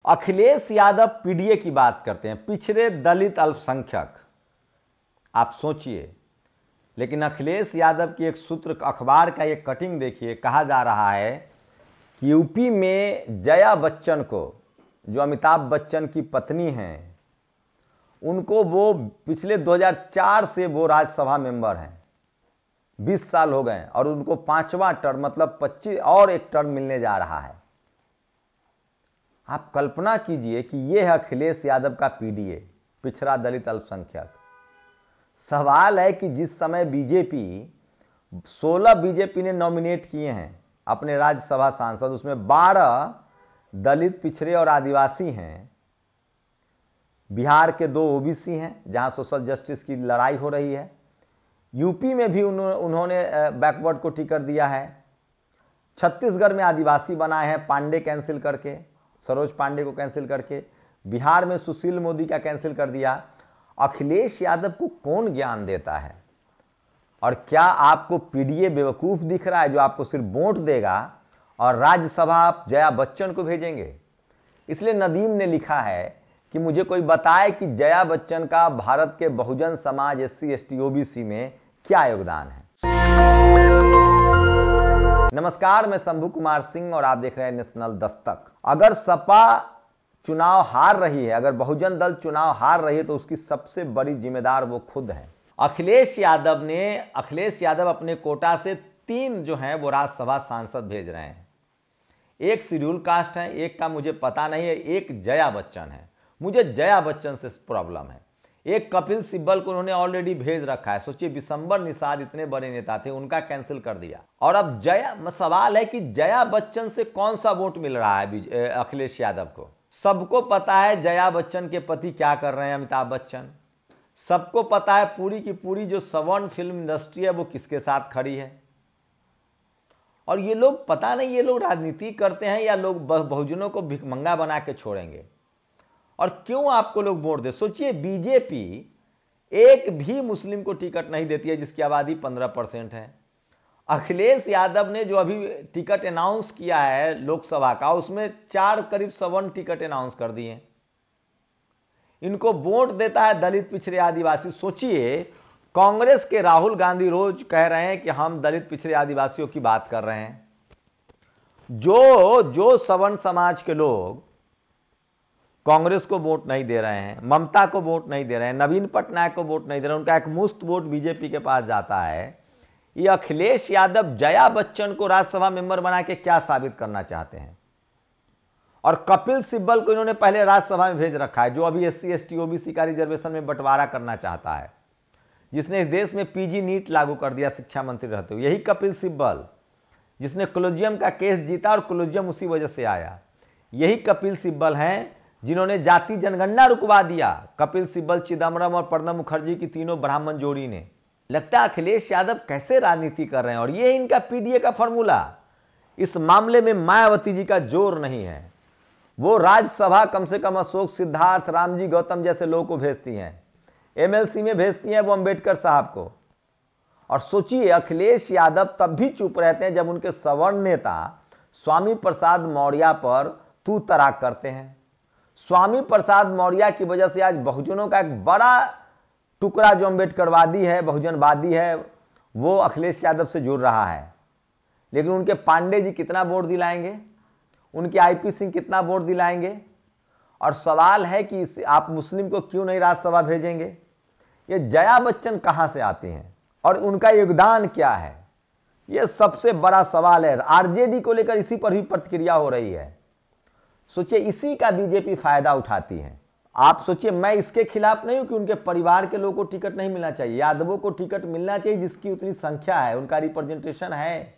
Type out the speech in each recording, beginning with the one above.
Akhilesh Yadav PDA की बात करते हैं, पिछड़े दलित अल्पसंख्यक। आप सोचिए, लेकिन अखिलेश यादव की एक सूत्र अखबार का एक कटिंग देखिए, कहा जा रहा है कि यूपी में जया बच्चन को, जो अमिताभ बच्चन की पत्नी हैं, उनको वो पिछले 2004 से वो राज्यसभा मेंबर हैं, 20 साल हो गए और उनको 5वां टर्म मतलब 25 और एक टर्म मिलने जा रहा है। आप कल्पना कीजिए कि ये है अखिलेश यादव का पीडीए, पिछड़ा दलित अल्पसंख्यक। सवाल है कि जिस समय बीजेपी 16 बीजेपी ने नॉमिनेट किए हैं अपने राज्यसभा सांसद, उसमें 12 दलित, पिछड़े और आदिवासी हैं। बिहार के 2 ओबीसी हैं जहां सोशल जस्टिस की लड़ाई हो रही है। यूपी में भी उन्होंने बैकवर्ड को टिकट दिया है। छत्तीसगढ़ में आदिवासी बनाए हैं पांडे कैंसिल करके, सरोज पांडे को कैंसिल करके। बिहार में सुशील मोदी का कैंसिल कर दिया। अखिलेश यादव को कौन ज्ञान देता है? और क्या आपको पीडीए बेवकूफ दिख रहा है जो आपको सिर्फ वोट देगा और राज्यसभा आप जया बच्चन को भेजेंगे? इसलिए नदीम ने लिखा है कि मुझे कोई बताए कि जया बच्चन का भारत के Bahujan Samaj SC ST OBC में क्या योगदान है। नमस्कार, मैं शंभू कुमार सिंह और आप देख रहे हैं नेशनल दस्तक। अगर सपा चुनाव हार रही है, अगर बहुजन दल चुनाव हार रही है, तो उसकी सबसे बड़ी जिम्मेदार वो खुद हैं। अखिलेश यादव अपने कोटा से 3 जो हैं वो राज्यसभा सांसद भेज रहे हैं। एक शेड्यूल कास्ट है, एक का मुझे पता नहीं है, एक जया बच्चन है। मुझे जया बच्चन से प्रॉब्लम है। एक कपिल सिब्बल को उन्होंने ऑलरेडी भेज रखा है। सोचिए, विशंबर निषाद इतने बड़े नेता थे, उनका कैंसिल कर दिया। और अब सवाल है कि जया बच्चन से कौन सा वोट मिल रहा है अखिलेश यादव को? सबको पता है जया बच्चन के पति क्या कर रहे हैं, अमिताभ बच्चन। सबको पता है पूरी की पूरी जो सवर्ण फिल्म इंडस्ट्री है वो किसके साथ खड़ी है। और ये लोग पता नहीं ये लोग राजनीति करते हैं या लोग बहुजनों को भिखमंगा बना के छोड़ेंगे। और क्यों आपको लोग वोट दे? सोचिए, बीजेपी एक भी मुस्लिम को टिकट नहीं देती है जिसकी आबादी 15% है। अखिलेश यादव ने जो अभी टिकट अनाउंस किया है लोकसभा का, उसमें 4 करीब 57 टिकट अनाउंस कर दिए। इनको वोट देता है दलित, पिछड़े, आदिवासी। सोचिए, कांग्रेस के राहुल गांधी रोज कह रहे हैं कि हम दलित, पिछड़े, आदिवासियों की बात कर रहे हैं। जो सवर्ण समाज के लोग कांग्रेस को वोट नहीं दे रहे हैं, ममता को वोट नहीं दे रहे हैं, नवीन पटनायक को वोट नहीं दे रहे हैं, उनका एक मुफ्त वोट बीजेपी के पास जाता है। ये अखिलेश यादव जया बच्चन को राज्यसभा मेंबर बना के क्या साबित करना चाहते हैं? और कपिल सिब्बल को इन्होंने पहले राज्यसभा में भेज रखा है, जो अभी SC ST OBC का रिजर्वेशन में बंटवारा करना चाहता है, जिसने इस देश में PG नीट लागू कर दिया शिक्षा मंत्री रहते हुए। यही कपिल सिब्बल, जिसने कोलोजियम का केस जीता और कोलोजियम उसी वजह से आया। यही कपिल सिब्बल हैं जिन्होंने जाति जनगणना रुकवा दिया। कपिल सिब्बल, चिदम्बरम और प्रणब मुखर्जी की तीनों ब्राह्मण जोड़ी ने। लगता है अखिलेश यादव कैसे राजनीति कर रहे हैं। और ये इनका पीडीए का फॉर्मूला। इस मामले में मायावती जी का जोर नहीं है। वो राज्यसभा कम से कम अशोक, सिद्धार्थ, रामजी गौतम जैसे लोगों को भेजती हैं। MLC में भेजती हैं वो अम्बेडकर साहब को। और सोचिए, अखिलेश यादव तब भी चुप रहते हैं जब उनके सवर्ण नेता स्वामी प्रसाद मौर्य पर तू तराक करते हैं। स्वामी प्रसाद मौर्य की वजह से आज बहुजनों का एक बड़ा टुकड़ा जो अम्बेडकरवादी है, बहुजनवादी है, वो अखिलेश यादव से जुड़ रहा है। लेकिन उनके पांडे जी कितना वोट दिलाएंगे? उनके IP सिंह कितना वोट दिलाएंगे? और सवाल है कि आप मुस्लिम को क्यों नहीं राज्यसभा भेजेंगे? ये जया बच्चन कहां से आती हैं और उनका योगदान क्या है? यह सबसे बड़ा सवाल है। RJD को लेकर इसी पर भी प्रतिक्रिया हो रही है। सोचिए, इसी का बीजेपी फायदा उठाती है। आप सोचिए, मैं इसके खिलाफ नहीं हूं कि उनके परिवार के लोगों को टिकट नहीं मिलना चाहिए। यादवों को टिकट मिलना चाहिए जिसकी उतनी संख्या है, उनका रिप्रेजेंटेशन है,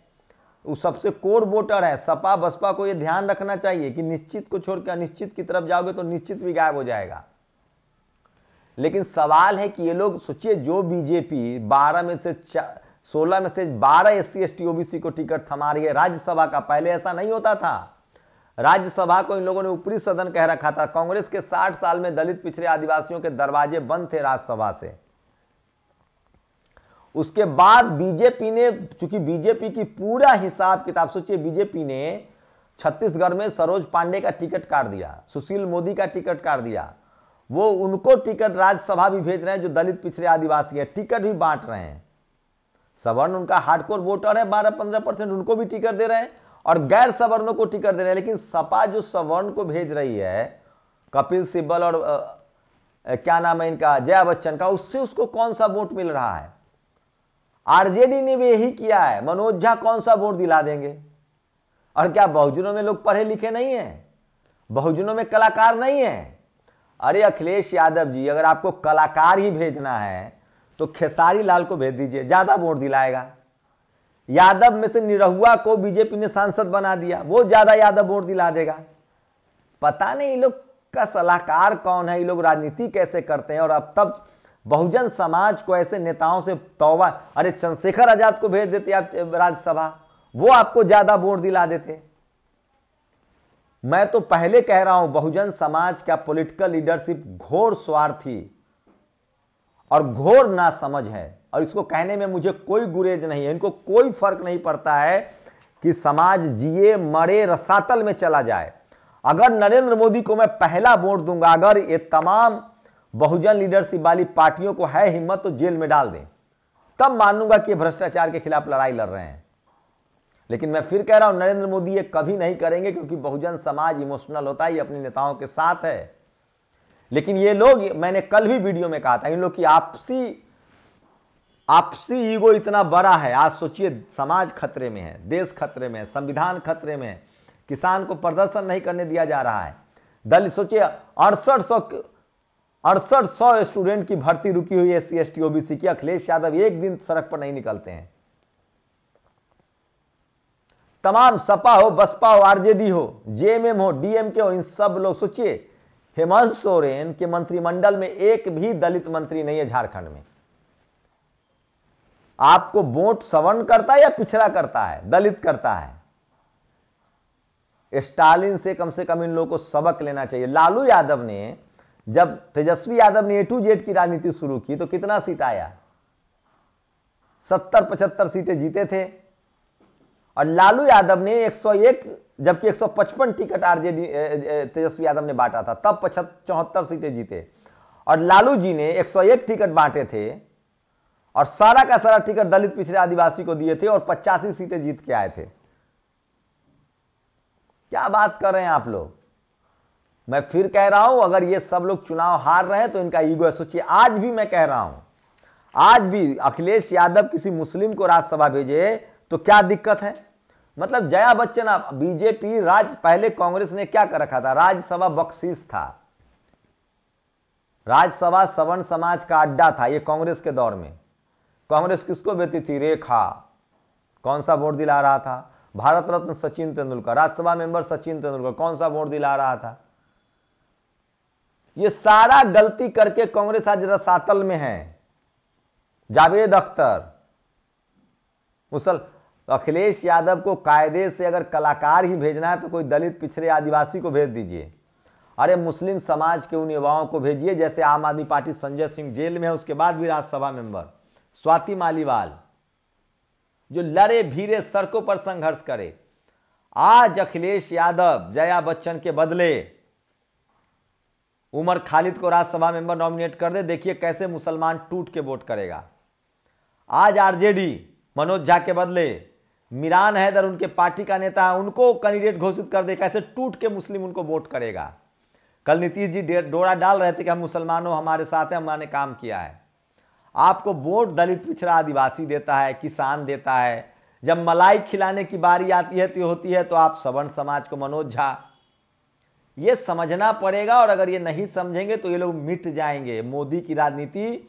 वो सबसे कोर वोटर है। सपा बसपा को यह ध्यान रखना चाहिए कि निश्चित को छोड़कर अनिश्चित की तरफ जाओगे तो निश्चित भी गायब हो जाएगा। लेकिन सवाल है कि ये लोग, सोचिए, जो बीजेपी 16 में से 12 SC ST OBC को टिकट थमा रही है राज्यसभा का। पहले ऐसा नहीं होता था। राज्यसभा को इन लोगों ने ऊपरी सदन कह रखा था। कांग्रेस के 60 साल में दलित, पिछड़े, आदिवासियों के दरवाजे बंद थे राज्यसभा से। उसके बाद बीजेपी ने, चूंकि बीजेपी की पूरा हिसाब किताब, सोचिए, बीजेपी ने छत्तीसगढ़ में सरोज पांडे का टिकट काट दिया, सुशील मोदी का टिकट काट दिया, वो उनको टिकट राज्यसभा भी भेज रहे हैं जो दलित पिछड़े आदिवासी है, टिकट भी बांट रहे हैं। सवर्ण उनका हार्डकोर वोटर है, 12-15%, उनको भी टिकट दे रहे हैं और गैर सवर्णों को टिकट दे रहे हैं। लेकिन सपा जो सवर्ण को भेज रही है, कपिल सिब्बल और क्या नाम है इनका, जया बच्चन का, उससे उसको कौन सा वोट मिल रहा है? आरजेडी ने भी यही किया है। मनोज झा कौन सा वोट दिला देंगे? और क्या बहुजनों में लोग पढ़े लिखे नहीं है? बहुजनों में कलाकार नहीं है? अरे अखिलेश यादव जी, अगर आपको कलाकार ही भेजना है तो खेसारी लाल को भेज दीजिए, ज्यादा वोट दिलाएगा। यादव में से निरहुआ को बीजेपी ने सांसद बना दिया, वो ज्यादा यादव वोट दिला देगा। पता नहीं ये लोग का सलाहकार कौन है, ये लोग राजनीति कैसे करते हैं। और अब तब बहुजन समाज को ऐसे नेताओं से तौबा। अरे चंद्रशेखर आजाद को भेज देते आप राज्यसभा, वो आपको ज्यादा वोट दिला देते। मैं तो पहले कह रहा हूं, बहुजन समाज का पॉलिटिकल लीडरशिप घोर स्वार्थी और घोर नासमझ है। और इसको कहने में मुझे कोई गुरेज नहीं है। इनको कोई फर्क नहीं पड़ता है कि समाज जिए मरे रसातल में चला जाए। अगर नरेंद्र मोदी को मैं पहला वोट दूंगा, अगर ये तमाम बहुजन लीडरशिप वाली पार्टियों को है हिम्मत तो जेल में डाल दें, तब मानूंगा कि भ्रष्टाचार के खिलाफ लड़ाई लड़ रहे हैं। लेकिन मैं फिर कह रहा हूं, नरेंद्र मोदी ये कभी नहीं करेंगे, क्योंकि बहुजन समाज इमोशनल होता है, ये अपने नेताओं के साथ है। लेकिन ये लोग, मैंने कल भी वीडियो में कहा था, इन लोग की आपसी ईगो इतना बड़ा है। आज सोचिए, समाज खतरे में है, देश खतरे में है, संविधान खतरे में है, किसान को प्रदर्शन नहीं करने दिया जा रहा है। दलित सोचिए, 6800 स्टूडेंट की भर्ती रुकी हुई है SC ST OBC की। अखिलेश यादव एक दिन सड़क पर नहीं निकलते हैं। तमाम सपा हो, बसपा हो, आरजेडी हो, JMM हो, DMK हो, इन सब लोग, सोचिए हेमंत सोरेन के मंत्रिमंडल में एक भी दलित मंत्री नहीं है झारखंड में। आपको वोट सवर्ण करता है या पिछड़ा करता है? दलित करता है। स्टालिन से कम इन लोगों को सबक लेना चाहिए। लालू यादव ने, जब तेजस्वी यादव ने A to Z की राजनीति शुरू की तो कितना सीट आया? 70-75 सीटें जीते थे। और लालू यादव ने 101, जबकि 155 टिकट आरजेडी तेजस्वी यादव ने बांटा था, तब 74 सीटें जीते। और लालू जी ने 101 टिकट बांटे थे और सारा का सारा टिकट दलित पिछड़े आदिवासी को दिए थे और 85 सीटें जीत के आए थे। क्या बात कर रहे हैं आप लोग? मैं फिर कह रहा हूं, अगर ये सब लोग चुनाव हार रहे हैं तो इनका ईगो है। सोचिए, आज भी मैं कह रहा हूं, आज भी अखिलेश यादव किसी मुस्लिम को राज्यसभा भेजे तो क्या दिक्कत है? मतलब जया बच्चन, बीजेपी पहले कांग्रेस ने क्या कर रखा था? राज्यसभा बख्शीश था, राज्यसभा सवर्ण समाज का अड्डा था। ये कांग्रेस के दौर में कांग्रेस किसको देती थी? रेखा। कौन सा वोट दिला रहा था? भारत रत्न सचिन तेंदुलकर, राज्यसभा मेंबर सचिन तेंदुलकर, कौन सा वोट दिला रहा था? ये सारा गलती करके कांग्रेस आज रसातल में है। जावेद अख्तर, अखिलेश यादव को कायदे से अगर कलाकार ही भेजना है तो कोई दलित पिछड़े आदिवासी को भेज दीजिए। अरे मुस्लिम समाज के उन युवाओं को भेजिए, जैसे आम आदमी पार्टी संजय सिंह जेल में है उसके बाद भी राज्यसभा मेंबर, स्वाति मालीवाल, जो लड़े भीरे सड़कों पर संघर्ष करे। आज अखिलेश यादव जया बच्चन के बदले उमर खालिद को राज्यसभा मेंबर नॉमिनेट कर दे, देखिए कैसे मुसलमान टूट के वोट करेगा। आज आरजेडी मनोज झा के बदले मिरान हैदर, उनके पार्टी का नेता है, उनको कैंडिडेट घोषित कर दे, कैसे टूट के मुस्लिम उनको वोट करेगा। कल नीतीश जी डोरा डाल रहे थे कि हम मुसलमानों हमारे साथ हैं, हमने काम किया है। आपको वोट दलित पिछड़ा आदिवासी देता है, किसान देता है। जब मलाई खिलाने की बारी आती है तो आप सवर्ण समाज को, मनोज झा, ये समझना पड़ेगा। और अगर ये नहीं समझेंगे तो ये लोग मिट जाएंगे। मोदी की राजनीति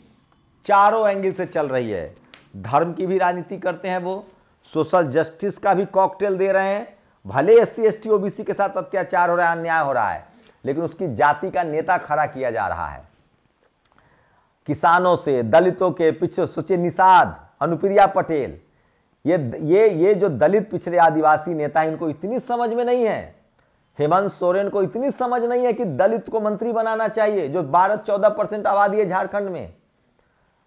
चारों एंगल से चल रही है। धर्म की भी राजनीति करते हैं वो, सोशल जस्टिस का भी कॉकटेल दे रहे हैं। भले SC ST OBC के साथ अत्याचार हो रहा है, अन्याय हो रहा है, लेकिन उसकी जाति का नेता खड़ा किया जा रहा है। किसानों से, दलितों के पिछड़े, सोचिए निषाद, अनुप्रिया पटेल, ये जो दलित पिछड़े आदिवासी नेता, इनको इतनी समझ में नहीं है। हेमंत सोरेन को इतनी समझ नहीं है कि दलित को मंत्री बनाना चाहिए, जो 12-14% आबादी है झारखंड में।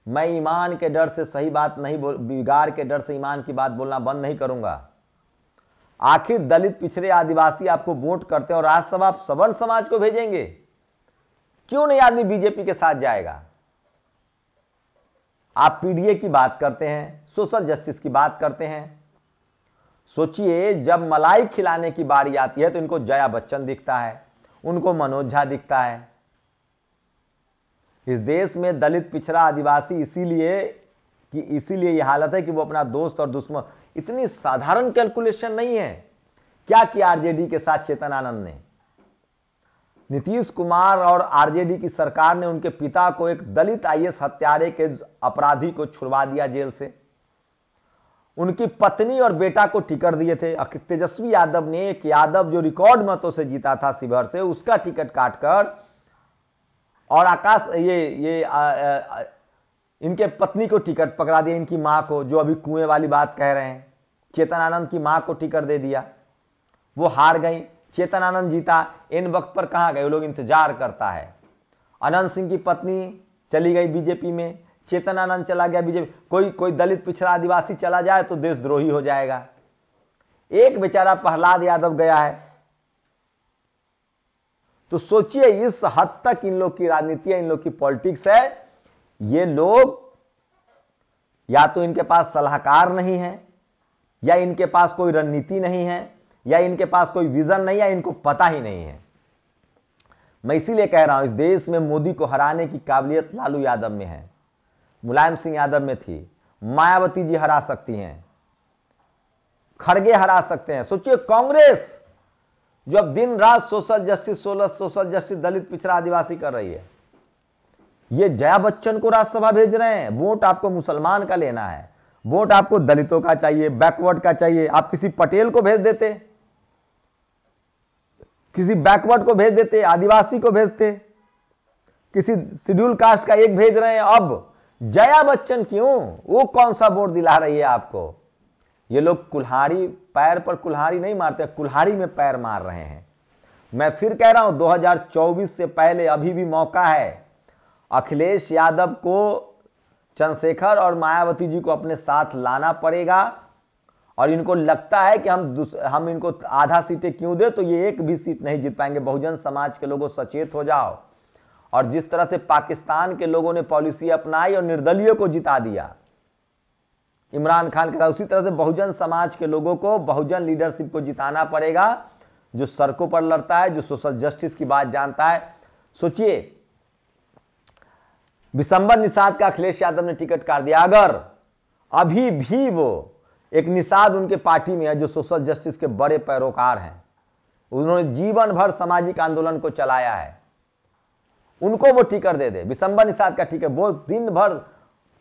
मैं ईमान के डर से सही बात नहीं बिगाड़ के डर से ईमान की बात बोलना बंद नहीं करूंगा। आखिर दलित पिछड़े आदिवासी आपको वोट करते हैं और राज्यसभा आप सवर्ण समाज को भेजेंगे, क्यों नहीं आदमी बीजेपी के साथ जाएगा? आप पीडीए की बात करते हैं, सोशल जस्टिस की बात करते हैं। सोचिए, जब मलाई खिलाने की बारी आती है तो इनको जया बच्चन दिखता है, उनको मनोज झा दिखता है। इस देश में दलित पिछड़ा आदिवासी इसीलिए यह हालत है कि वो अपना दोस्त और दुश्मन, इतनी साधारण कैलकुलेशन नहीं है। क्या किया आरजेडी के साथ चेतन आनंद ने? नीतीश कुमार और आरजेडी की सरकार ने उनके पिता को, एक दलित आईएएस हत्यारे के अपराधी को छुड़वा दिया जेल से। उनकी पत्नी और बेटा को टिकट दिए थे। तेजस्वी यादव ने, एक यादव जो रिकॉर्ड मतों से जीता था शिवहर से, उसका टिकट काटकर और इनके पत्नी को टिकट पकड़ा दिया, इनकी मां को, जो अभी कुएं वाली बात कह रहे हैं। चेतन आनंद की मां को टिकट दे दिया, वो हार गई। चेतन आनंद जीता, इन वक्त पर कहां गए? वो लोग इंतजार करता है। अनंत सिंह की पत्नी चली गई बीजेपी में, चेतन आनंद चला गया बीजेपी। कोई दलित पिछड़ा आदिवासी चला जाए तो देशद्रोही हो जाएगा। एक बेचारा प्रहलाद यादव गया है। तो सोचिए, इस हद तक इन लोग की राजनीति है, इन लोग की पॉलिटिक्स है। ये लोग, या तो इनके पास सलाहकार नहीं है, या इनके पास कोई रणनीति नहीं है, या इनके पास कोई विजन नहीं है, इनको पता ही नहीं है। मैं इसीलिए कह रहा हूं, इस देश में मोदी को हराने की काबिलियत लालू यादव में है, मुलायम सिंह यादव में थी, मायावती जी हरा सकती हैं, खड़गे हरा सकते हैं। सोचिए, कांग्रेस जो अब दिन रात सोशल जस्टिस दलित पिछड़ा आदिवासी कर रही है, ये जया बच्चन को राज्यसभा भेज रहे हैं। वोट आपको मुसलमान का लेना है, वोट आपको दलितों का चाहिए, बैकवर्ड का चाहिए। आप किसी पटेल को भेज देते, किसी बैकवर्ड को भेज देते, आदिवासी को भेजते, किसी शेड्यूल कास्ट का एक भेज रहे हैं। अब जया बच्चन क्यों? वो कौन सा वोट दिला रही है आपको? ये लोग कुल्हाड़ी, पैर पर कुल्हाड़ी नहीं मारते, कुल्हाड़ी में पैर मार रहे हैं। मैं फिर कह रहा हूं, 2024 से पहले अभी भी मौका है। अखिलेश यादव को, चंद्रशेखर और मायावती जी को अपने साथ लाना पड़ेगा। और इनको लगता है कि हम इनको आधा सीटें क्यों दे, तो ये एक भी सीट नहीं जीत पाएंगे। बहुजन समाज के लोगों, सचेत हो जाओ। और जिस तरह से पाकिस्तान के लोगों ने पॉलिसी अपनाई और निर्दलीय को जिता दिया इमरान खान के साथ, उसी तरह से बहुजन समाज के लोगों को, बहुजन लीडरशिप को जिताना पड़ेगा, जो सड़कों पर लड़ता है, जो सोशल जस्टिस की बात जानता है। सोचिए, विशंबर निषाद का अखिलेश यादव ने टिकट काट दिया। अगर अभी भी वो एक निषाद उनके पार्टी में है जो सोशल जस्टिस के बड़े पैरोकार हैं, उन्होंने जीवन भर सामाजिक आंदोलन को चलाया है, उनको वो टिकट दे दे, विशंबर निषाद का टिकट, वो दिन भर,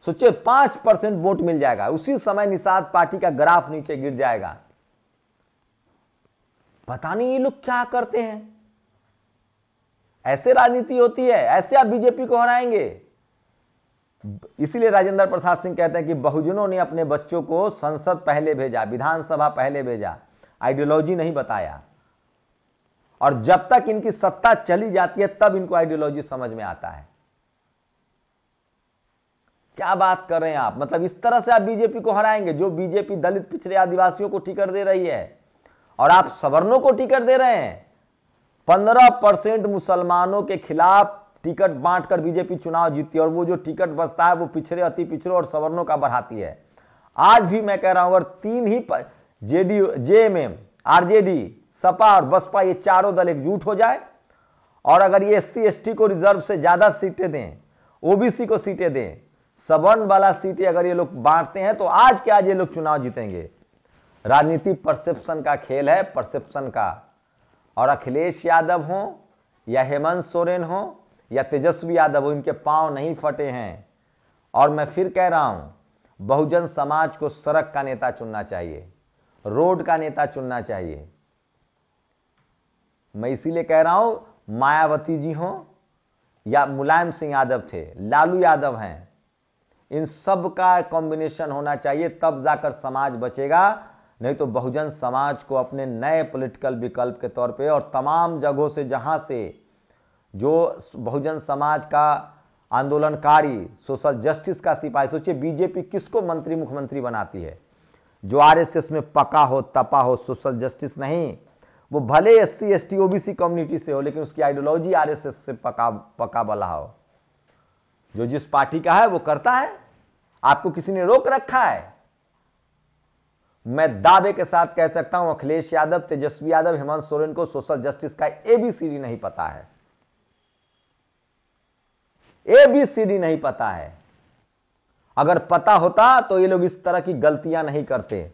सोचिए 5% वोट मिल जाएगा, उसी समय निषाद पार्टी का ग्राफ नीचे गिर जाएगा। पता नहीं ये लोग क्या करते हैं। ऐसे राजनीति होती है, ऐसे आप बीजेपी को हराएंगे। इसीलिए राजेंद्र प्रसाद सिंह कहते हैं कि बहुजनों ने अपने बच्चों को संसद पहले भेजा, विधानसभा पहले भेजा, आइडियोलॉजी नहीं बताया। और जब तक इनकी सत्ता चली जाती है तब इनको आइडियोलॉजी समझ में आता है। क्या बात कर रहे हैं आप? मतलब इस तरह से आप बीजेपी को हराएंगे? जो बीजेपी दलित पिछड़े आदिवासियों को टिकट दे रही है और आप सवर्णों को टिकट दे रहे हैं। 15% मुसलमानों के खिलाफ टिकट बांटकर बीजेपी चुनाव जीतती है, और वो जो टिकट बचता है वो पिछड़े, अति पिछड़े और सवर्णों का बढ़ाती है। आज भी मैं कह रहा हूं, अगर तीन ही जेडीयू, जेएमएम, आरजेडी, सपा और बसपा, ये चारों दल एकजुट हो जाए और अगर ये एससी एसटी को रिजर्व से ज्यादा सीटें दें, ओबीसी को सीटें दें, सवर्ण वाला सीटें अगर ये लोग बांटते हैं, तो आज के आज ये लोग चुनाव जीतेंगे। राजनीति परसेप्शन का खेल है, परसेप्शन का। और अखिलेश यादव हो या हेमंत सोरेन हो या तेजस्वी यादव हो, इनके पांव नहीं फटे हैं। और मैं फिर कह रहा हूं, बहुजन समाज को सड़क का नेता चुनना चाहिए, रोड का नेता चुनना चाहिए। मैं इसीलिए कह रहा हूं, मायावती जी हो या मुलायम सिंह यादव थे, लालू यादव हैं, इन सब का कॉम्बिनेशन होना चाहिए, तब जाकर समाज बचेगा। नहीं तो बहुजन समाज को अपने नए पॉलिटिकल विकल्प के तौर पे, और तमाम जगहों से जहां से जो बहुजन समाज का आंदोलनकारी, सोशल जस्टिस का सिपाही, सोचिए बीजेपी किसको मंत्री मुख्यमंत्री बनाती है? जो आरएसएस में पका हो, तपा हो, सोशल जस्टिस नहीं, वो भले एससी एसटी ओबीसी कम्युनिटी से हो, लेकिन उसकी आइडियोलॉजी आरएसएस से पका बला हो। जो जिस पार्टी का है वो करता है, आपको किसी ने रोक रखा है? मैं दावे के साथ कह सकता हूं अखिलेश यादव, तेजस्वी यादव, हेमंत सोरेन को सोशल जस्टिस का एबीसीडी नहीं पता है, एबीसीडी नहीं पता है। अगर पता होता तो ये लोग इस तरह की गलतियां नहीं करते।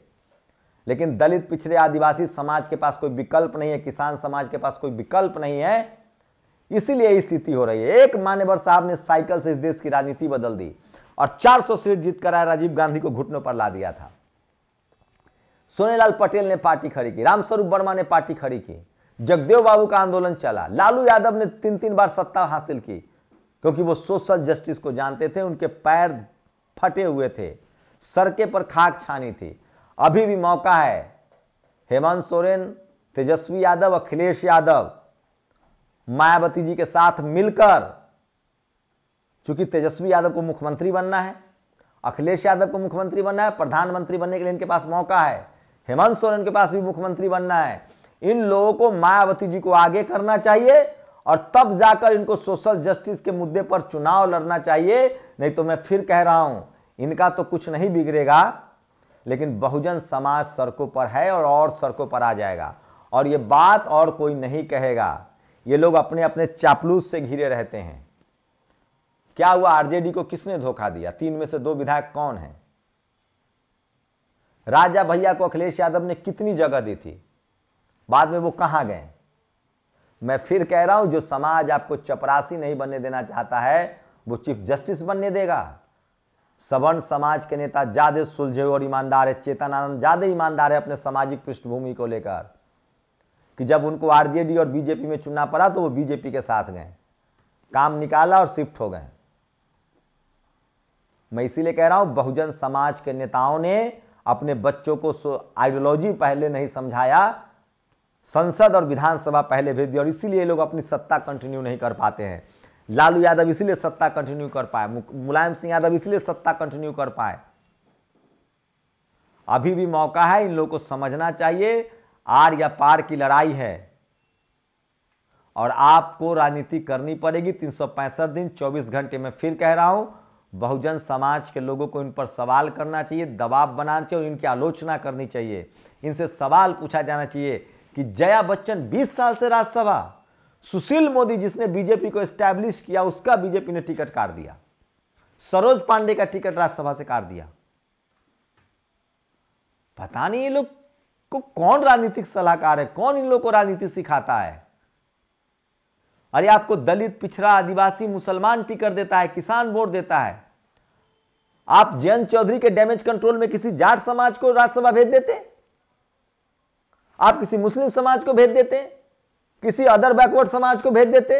लेकिन दलित, पिछड़े, आदिवासी समाज के पास कोई विकल्प नहीं है, किसान समाज के पास कोई विकल्प नहीं है, इसीलिए ये स्थिति हो रही है। एक मान्यवर साहब ने साइकिल से इस देश की राजनीति बदल दी और 400 सीट जीत कर राजीव गांधी को घुटनों पर ला दिया था। सोनेलाल पटेल ने पार्टी खड़ी की, रामस्वरूप वर्मा ने पार्टी खड़ी की, जगदेव बाबू का आंदोलन चला, लालू यादव ने 3-3 बार सत्ता हासिल की, क्योंकि वो सोशल जस्टिस को जानते थे। उनके पैर फटे हुए थे, सड़कें पर खाक छानी थी। अभी भी मौका है। हेमंत सोरेन, तेजस्वी यादव, अखिलेश यादव मायावती जी के साथ मिलकर, चूंकि तेजस्वी यादव को मुख्यमंत्री बनना है, अखिलेश यादव को मुख्यमंत्री बनना है, प्रधानमंत्री बनने के लिए इनके पास मौका है। हेमंत सोरेन के पास भी मुख्यमंत्री बनना है। इन लोगों को मायावती जी को आगे करना चाहिए और तब जाकर इनको सोशल जस्टिस के मुद्दे पर चुनाव लड़ना चाहिए। नहीं तो मैं फिर कह रहा हूं, इनका तो कुछ नहीं बिगड़ेगा, लेकिन बहुजन समाज सड़कों पर है और सड़कों पर आ जाएगा। और ये बात और कोई नहीं कहेगा। ये लोग अपने अपने चापलूस से घिरे रहते हैं। क्या हुआ? आरजेडी को किसने धोखा दिया? 3 में से 2 विधायक कौन हैं? राजा भैया को अखिलेश यादव ने कितनी जगह दी थी, बाद में वो कहां गए? मैं फिर कह रहा हूं, जो समाज आपको चपरासी नहीं बनने देना चाहता है वो चीफ जस्टिस बनने देगा। सवर्ण समाज के नेता ज्यादा सुलझे और ईमानदार है, चेतनानंद ज्यादा ईमानदार है अपने सामाजिक पृष्ठभूमि को लेकर, कि जब उनको आरजेडी और बीजेपी में चुनना पड़ा तो वो बीजेपी के साथ गए, काम निकाला और शिफ्ट हो गए। मैं इसीलिए कह रहा हूं, बहुजन समाज के नेताओं ने अपने बच्चों को आइडियोलॉजी पहले नहीं समझाया, संसद और विधानसभा पहले भेज दिया, और इसीलिए लोग अपनी सत्ता कंटिन्यू नहीं कर पाते हैं। लालू यादव इसीलिए सत्ता कंटिन्यू कर पाए, मुलायम सिंह यादव इसलिए सत्ता कंटिन्यू कर पाए। अभी भी मौका है, इन लोगों को समझना चाहिए आर या पार की लड़ाई है और आपको राजनीति करनी पड़ेगी 365 दिन 24 घंटे। में फिर कह रहा हूं, बहुजन समाज के लोगों को इन पर सवाल करना चाहिए, दबाव बनाना चाहिए और इनकी आलोचना करनी चाहिए। इनसे सवाल पूछा जाना चाहिए कि जया बच्चन 20 साल से राज्यसभा, सुशील मोदी जिसने बीजेपी को एस्टैब्लिश किया उसका बीजेपी ने टिकट काट दिया, सरोज पांडे का टिकट राज्यसभा से काट दिया। पता नहीं ये लोग को कौन राजनीतिक सलाहकार है, कौन इन लोगों को राजनीति सिखाता है। अरे आपको दलित, पिछड़ा, आदिवासी, मुसलमान टिकट देता है, किसान वोट देता है, आप जयंत चौधरी के डैमेज कंट्रोल में किसी जाट समाज को राज्यसभा भेज देते, आप किसी मुस्लिम समाज को भेज देते, किसी अदर बैकवर्ड समाज को भेज देते।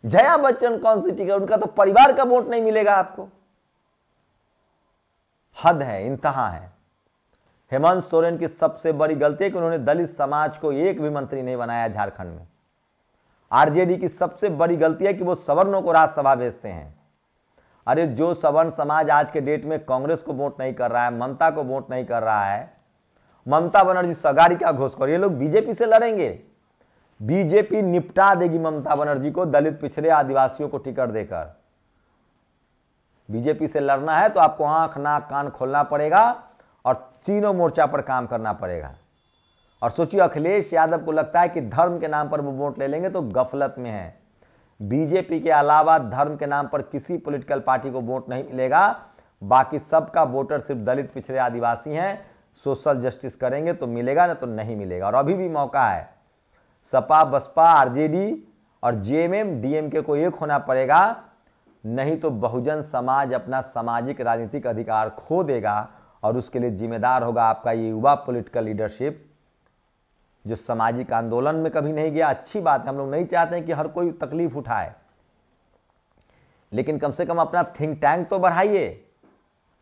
जया बच्चन कौन सी टिकट, उनका तो परिवार का वोट नहीं मिलेगा आपको। हद है, इंतहा है। हेमंत सोरेन की सबसे बड़ी गलती है कि उन्होंने दलित समाज को एक भी मंत्री नहीं बनाया झारखंड में। आरजेडी की सबसे बड़ी गलती है कि वो सवर्णों को राज्यसभा भेजते हैं। अरे जो सवर्ण समाज आज के डेट में कांग्रेस को वोट नहीं कर रहा है, ममता को वोट नहीं कर रहा है, ममता बनर्जी सगारी का घोषकर, ये लोग बीजेपी से लड़ेंगे। बीजेपी निपटा देगी ममता बनर्जी को दलित, पिछड़े, आदिवासियों को टिकट देकर। बीजेपी से लड़ना है तो आपको आंख, नाक, कान खोलना पड़ेगा और तीनों मोर्चा पर काम करना पड़ेगा। और सोचिए, अखिलेश यादव को लगता है कि धर्म के नाम पर वो वोट ले लेंगे, तो गफलत में है। बीजेपी के अलावा धर्म के नाम पर किसी पॉलिटिकल पार्टी को वोट नहीं मिलेगा। बाकी सबका वोटर सिर्फ दलित, पिछड़े, आदिवासी हैं। सोशल जस्टिस करेंगे तो मिलेगा, ना तो नहीं मिलेगा। और अभी भी मौका है, सपा, बसपा, आरजेडी और जेएमएम, डीएमके को एक होना पड़ेगा, नहीं तो बहुजन समाज अपना सामाजिक राजनीतिक अधिकार खो देगा और उसके लिए जिम्मेदार होगा आपका ये युवा पॉलिटिकल लीडरशिप, जो सामाजिक आंदोलन में कभी नहीं गया। अच्छी बात है, हम लोग नहीं चाहते हैं कि हर कोई तकलीफ उठाए, लेकिन कम से कम अपना थिंक टैंक तो बढ़ाइए,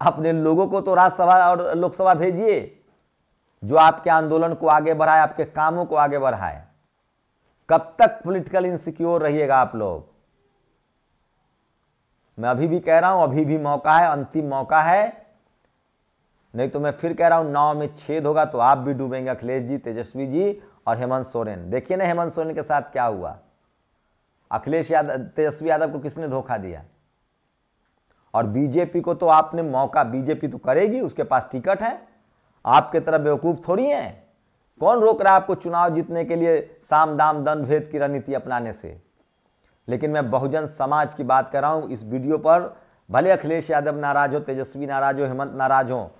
अपने लोगों को तो राज्यसभा और लोकसभा भेजिए जो आपके आंदोलन को आगे बढ़ाए, आपके कामों को आगे बढ़ाए। कब तक पॉलिटिकल इनसिक्योर रहिएगा आप लोग? मैं अभी भी कह रहा हूं, अभी भी मौका है, अंतिम मौका है। नहीं तो मैं फिर कह रहा हूं नाव में छेद होगा तो आप भी डूबेंगे, अखिलेश जी, तेजस्वी जी और हेमंत सोरेन। देखिए ना हेमंत सोरेन के साथ क्या हुआ, अखिलेश यादव, तेजस्वी यादव को किसने धोखा दिया। और बीजेपी को तो आपने मौका, बीजेपी तो करेगी, उसके पास टिकट है, आपके तरह बेवकूफ थोड़ी है। कौन रोक रहा है आपको चुनाव जीतने के लिए साम दाम दंड भेद की रणनीति अपनाने से। लेकिन मैं बहुजन समाज की बात कर रहा हूं इस वीडियो पर, भले अखिलेश यादव नाराज हो, तेजस्वी नाराज हो, हेमंत नाराज हो,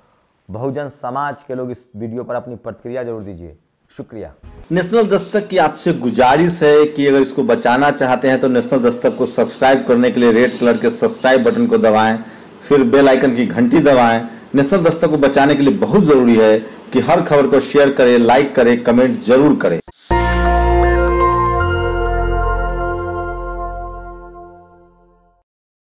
बहुजन समाज के लोग इस वीडियो पर अपनी प्रतिक्रिया जरूर दीजिए। शुक्रिया। नेशनल दस्तक की आपसे गुजारिश है कि अगर इसको बचाना चाहते हैं तो नेशनल दस्तक को सब्सक्राइब करने के लिए रेड कलर के सब्सक्राइब बटन को दबाएं, फिर बेल आइकन की घंटी दबाएं। नेशनल दस्तक को बचाने के लिए बहुत जरूरी है कि हर खबर को शेयर करें, लाइक करें, कमेंट जरूर करें।